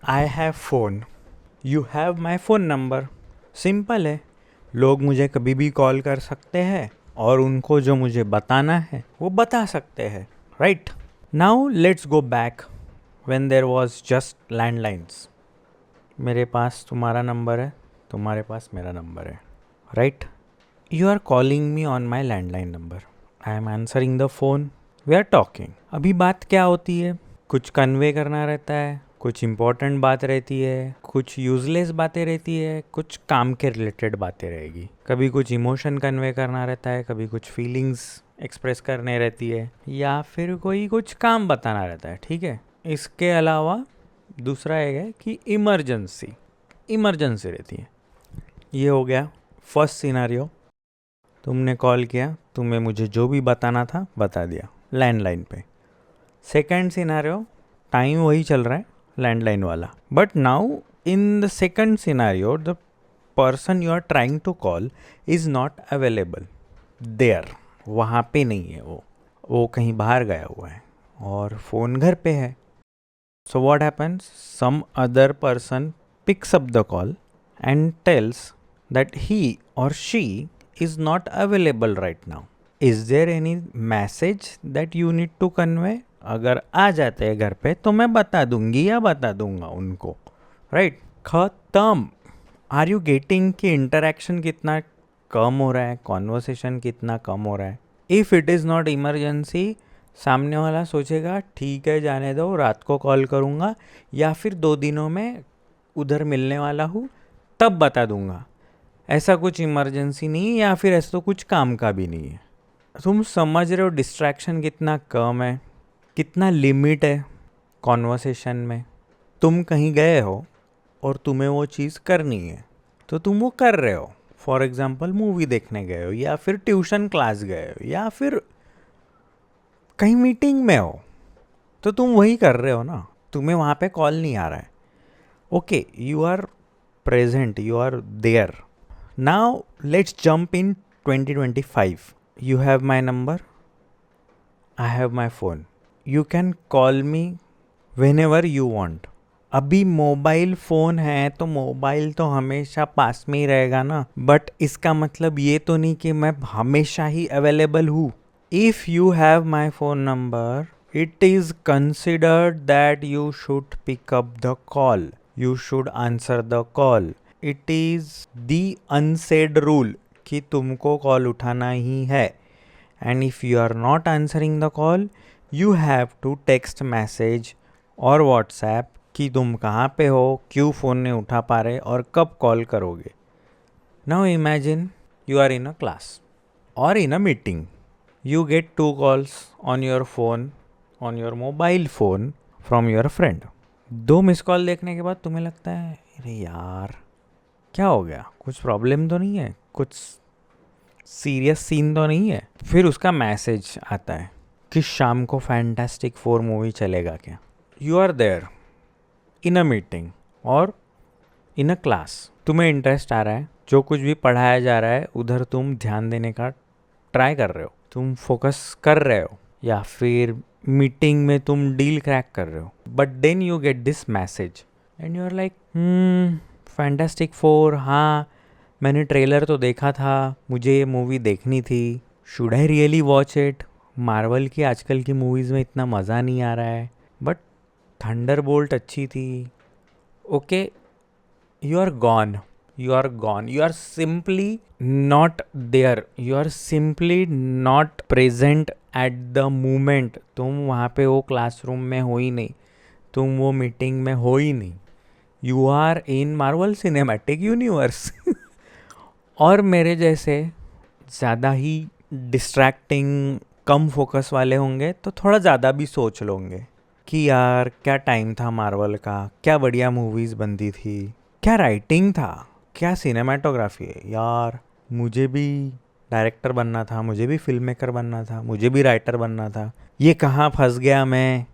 I have phone, you have my phone number. Simple है, लोग मुझे कभी भी कॉल कर सकते हैं और उनको जो मुझे बताना है वो बता सकते हैं, right? Now let's go back when there was just landlines. मेरे पास तुम्हारा नंबर है, तुम्हारे पास मेरा नंबर है, right? You are calling me on my landline number, I am answering the phone, we are talking. अभी बात क्या होती है? कुछ कन्वे करना रहता है, कुछ इम्पोर्टेंट बात रहती है, कुछ यूजलेस बातें रहती है, कुछ काम के रिलेटेड बातें रहेगी। कभी कुछ इमोशन कन्वे करना रहता है, कभी कुछ फीलिंग्स एक्सप्रेस करने रहती है, या फिर कोई कुछ काम बताना रहता है, ठीक है? इसके अलावा दूसरा एक है कि इमरजेंसी रहती है। ये हो गया फर्स्ट सिनारियो। तुमने कॉल किया, तुम्हें मुझे जो भी बताना था बता दिया लैंडलाइन पे। सेकंड सिनारियो, टाइम वही चल रहा है लैंडलाइन वाला, but now in the second scenario the person you are trying to call is not available there, वहाँ पे नहीं है वो कहीं बाहर गया हुआ है और फ़ोन घर पे है। So what happens, some other person picks up the call and tells that he or she is not available right now. Is there any message that you need to convey? अगर आ जाते हैं घर पे तो मैं बता दूंगी या बता दूंगा उनको, राइट? खत्म। आर यू गेटिंग कि इंटरेक्शन कितना कम हो रहा है, कॉन्वर्सेशन कितना कम हो रहा है? If it is not emergency, सामने वाला सोचेगा ठीक है जाने दो, रात को कॉल करूँगा या फिर 2 दिनों में उधर मिलने वाला हूँ तब बता दूंगा। ऐसा कुछ इमरजेंसी नहीं है या फिर ऐसा तो कुछ काम का भी नहीं है। तुम समझ रहे हो डिस्ट्रैक्शन कितना कम है, कितना लिमिट है कॉन्वर्सेशन में। तुम कहीं गए हो और तुम्हें वो चीज़ करनी है तो तुम वो कर रहे हो। फॉर एग्जाम्पल मूवी देखने गए हो या फिर ट्यूशन क्लास गए हो या फिर कहीं मीटिंग में हो तो तुम वही कर रहे हो ना, तुम्हें वहाँ पे कॉल नहीं आ रहा है। Okay, you are present, you are there. Now let's jump in 2025. You have my number, I have my phone. You can call me whenever you want. अभी मोबाइल फ़ोन है तो मोबाइल तो हमेशा पास में ही रहेगा ना, बट इसका मतलब ये तो नहीं कि मैं हमेशा ही अवेलेबल हूँ। If you have my phone number, it is considered that you should pick up the call. You should answer the call. It is the unsaid rule कि तुमको कॉल उठाना ही है। And if you are not answering the call, you have to text message और WhatsApp कि तुम कहाँ पे हो, क्यों फ़ोन नहीं उठा पा रहे और कब कॉल करोगे। Now imagine you are in a class or in a meeting. You get 2 calls on your phone, on your mobile phone from your friend. 2 miss call देखने के बाद तुम्हें लगता है अरे यार क्या हो गया, कुछ प्रॉब्लम तो नहीं है, कुछ सीरियस सीन तो नहीं है। फिर उसका मैसेज आता है कि शाम को फैंटास्टिक 4 मूवी चलेगा क्या। You are there in a meeting और इन अ क्लास, तुम्हें इंटरेस्ट आ रहा है, जो कुछ भी पढ़ाया जा रहा है उधर तुम ध्यान देने का ट्राई कर रहे हो, तुम फोकस कर रहे हो या फिर मीटिंग में तुम डील क्रैक कर रहे हो। But then you get this message and you are like fantastic 4, हाँ मैंने ट्रेलर तो देखा था, मुझे ये मूवी देखनी थी, should I really watch it? Marvel की आजकल की मूवीज़ में इतना मज़ा नहीं आ रहा है, बट थंडरबोल्ट अच्छी थी। Okay, you are gone, you are simply not there, you are simply not present at the moment. तुम वहाँ पे वो क्लासरूम में हो ही नहीं, तुम वो मीटिंग में हो ही नहीं, you are in Marvel cinematic universe. और मेरे जैसे ज़्यादा ही डिस्ट्रैक्टिंग कम फोकस वाले होंगे तो थोड़ा ज़्यादा भी सोच लोगे कि यार क्या टाइम था मार्वल का, क्या बढ़िया मूवीज़ बनती थी, क्या राइटिंग था, क्या सिनेमाटोग्राफी है यार, मुझे भी डायरेक्टर बनना था, मुझे भी फिल्म मेकर बनना था, मुझे भी राइटर बनना था। ये कहाँ फंस गया मैं,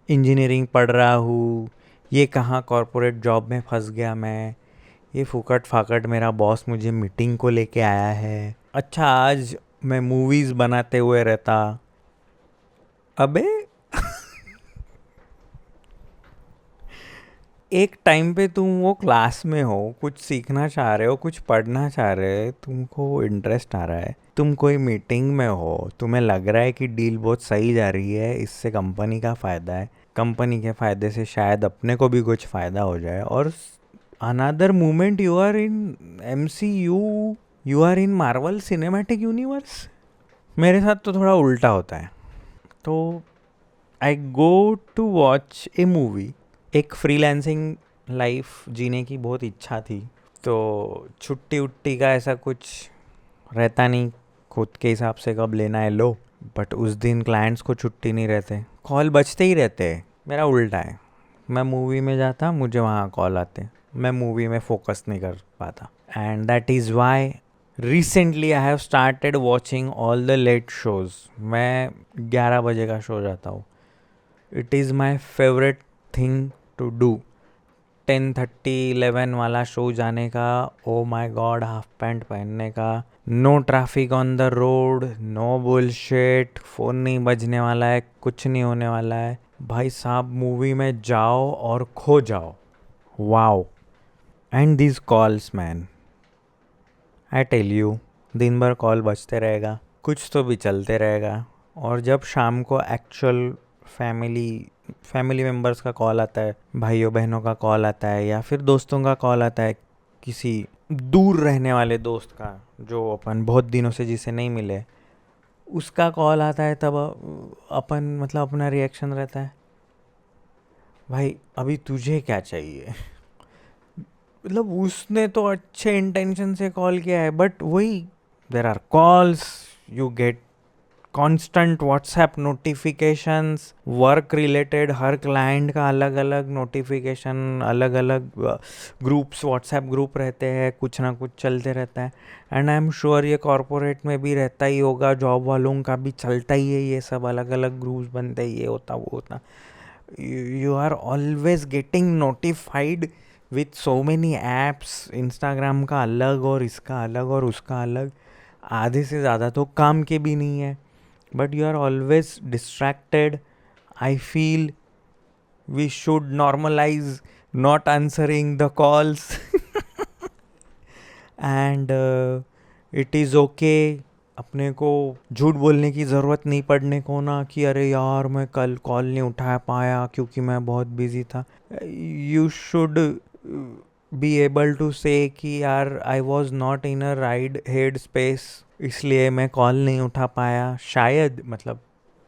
इंजीनियरिंग पढ़ रहा हूँ, ये कहाँ कॉरपोरेट जॉब में फंस गया मैं, ये फुकट फाकट मेरा बॉस मुझे मीटिंग को लेके आया है, अच्छा आज मैं मूवीज़ बनाते हुए रहता। अबे एक टाइम पे तुम वो क्लास में हो, कुछ सीखना चाह रहे हो, कुछ पढ़ना चाह रहे हो, तुमको इंटरेस्ट आ रहा है, तुम कोई मीटिंग में हो, तुम्हें लग रहा है कि डील बहुत सही जा रही है, इससे कंपनी का फ़ायदा है, कंपनी के फ़ायदे से शायद अपने को भी कुछ फ़ायदा हो जाए, और another moment you are in MCU, you are in Marvel cinematic Universe. मेरे साथ तो थोड़ा उल्टा होता है। तो I go to watch a movie. एक फ्रीलांसिंग लाइफ जीने की बहुत इच्छा थी, तो छुट्टी उट्टी का ऐसा कुछ रहता नहीं, खुद के हिसाब से कब लेना है लो। बट उस दिन क्लाइंट्स को छुट्टी नहीं रहते, कॉल बजते ही रहते हैं। मेरा उल्टा है, मैं मूवी में जाता, मुझे वहाँ कॉल आते, मैं मूवी में फोकस नहीं कर पाता। And that is why recently I have started watching all the late shows. मैं 11 बजे का शो जाता हूँ। It is my favourite thing to do. 10:30 11 वाला शो जाने का, oh my god, half pant पहनने का, no traffic on the road, no bullshit, phone नहीं बजने वाला है, कुछ नहीं होने वाला है, भाई साहब मूवी में जाओ और खो जाओ। Wow. And this calls man, I tell you, दिन भर कॉल बजते रहेगा, कुछ तो भी चलते रहेगा। और जब शाम को एक्चुअल फैमिली मेम्बर्स का कॉल आता है, भाइयों बहनों का कॉल आता है, या फिर दोस्तों का कॉल आता है, किसी दूर रहने वाले दोस्त का जो अपन बहुत दिनों से जिसे नहीं मिले, उसका कॉल आता है, तब अपन मतलब अपना रिएक्शन रहता है, भाई अभी तुझे क्या चाहिए। मतलब उसने तो अच्छे इंटेंशन से कॉल किया है, बट वही, there are calls, you get constant WhatsApp notifications, work related, हर क्लाइंट का अलग अलग नोटिफिकेशन, अलग अलग ग्रुप्स, व्हाट्सएप ग्रुप रहते हैं, कुछ ना कुछ चलते रहता है। एंड आई एम श्योर ये कॉरपोरेट में भी रहता ही होगा, जॉब वालों का भी चलता ही है, ये सब अलग अलग ग्रुप्स बनते हैं, ये होता वो होता। You are always getting notified with so many apps, Instagram का अलग और इसका अलग और उसका अलग, आधे से ज़्यादा तो काम के भी नहीं है, but you are always distracted. I feel we should normalize not answering the calls. And it is okay, अपने को झूठ बोलने की ज़रूरत नहीं पड़ने को ना, कि अरे यार मैं कल कॉल नहीं उठा पाया क्योंकि मैं बहुत बिजी था। You should be able to say कि यार I was not in a right head space, इसलिए मैं कॉल नहीं उठा पाया, शायद, मतलब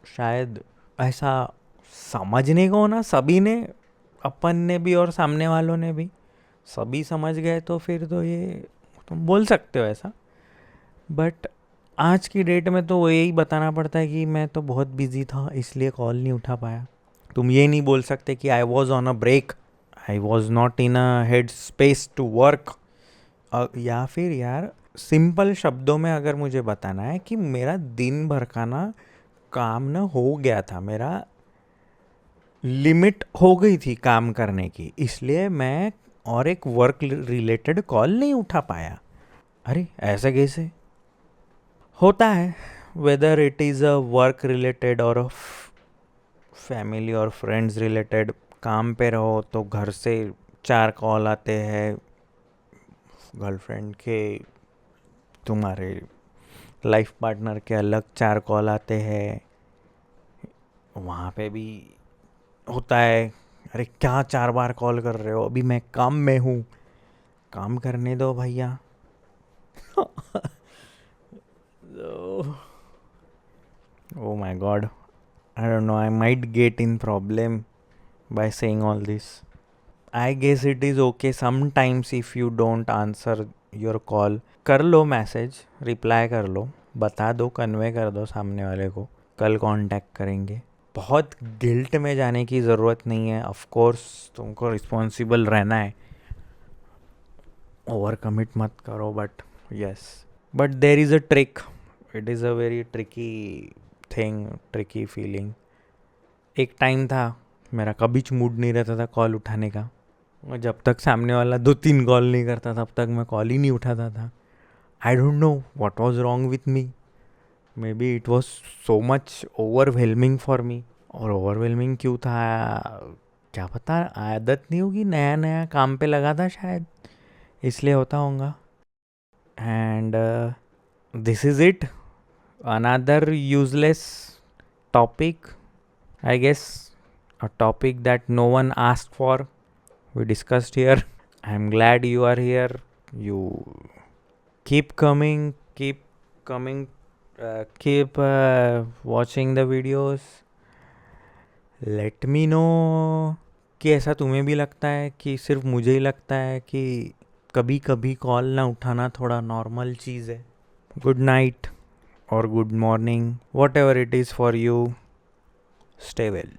शायद ऐसा समझने को ना सभी ने, अपन ने भी और सामने वालों ने भी, सभी समझ गए तो फिर तो ये तुम बोल सकते हो ऐसा। बट आज की डेट में तो यही बताना पड़ता है कि मैं तो बहुत बिजी था इसलिए कॉल नहीं उठा पाया। तुम ये नहीं बोल सकते कि I was on a break, I was not in a head space to work. या फिर यार सिंपल शब्दों में अगर मुझे बताना है कि मेरा दिन भर का ना काम ना हो गया था, मेरा लिमिट हो गई थी काम करने की, इसलिए मैं और एक वर्क रिलेटेड कॉल नहीं उठा पाया। अरे ऐसा कैसे होता है? Whether it is a work related और अ फैमिली और फ्रेंड्स रिलेटेड, काम पे रहो तो घर से 4 कॉल आते हैं, गर्लफ्रेंड के, तुम्हारे लाइफ पार्टनर के अलग 4 कॉल आते हैं, वहाँ पे भी होता है, अरे क्या 4 बार कॉल कर रहे हो, अभी मैं काम में हूँ, काम करने दो भैया। Oh my god, I don't know, I might get in problem by saying all this. I guess it is okay sometimes if you don't answer your call, कर लो मैसेज, रिप्लाई कर लो, बता दो, कन्वे कर दो सामने वाले को, कल कांटेक्ट करेंगे। बहुत गिल्ट में जाने की ज़रूरत नहीं है, ऑफ कोर्स तुमको रिस्पॉन्सिबल रहना है, ओवर कमिट मत करो, but yes, but there is a trick, it is a very tricky thing, tricky feeling. एक टाइम था मेरा कभी मूड नहीं रहता था कॉल उठाने का, और जब तक सामने वाला 2-3 कॉल नहीं करता तब तक मैं कॉल ही नहीं उठाता था। I don't know what was wrong with me, may be it was so much overwhelming for me. और ओवरवेलमिंग क्यों था? क्या पता, आदत नहीं होगी, नया नया काम पे लगा था शायद, इसलिए होता होगा. And this is it, another useless topic, I guess, a topic that no one asked for. We discussed here. I'm glad you are here. You keep coming, keep watching the videos. Let me know कि ऐसा तुम्हें भी लगता है कि सिर्फ मुझे ही लगता है कि कभी कभी कॉल ना उठाना थोड़ा नॉर्मल चीज़ है. Good night or good morning, whatever it is for you. Stay well.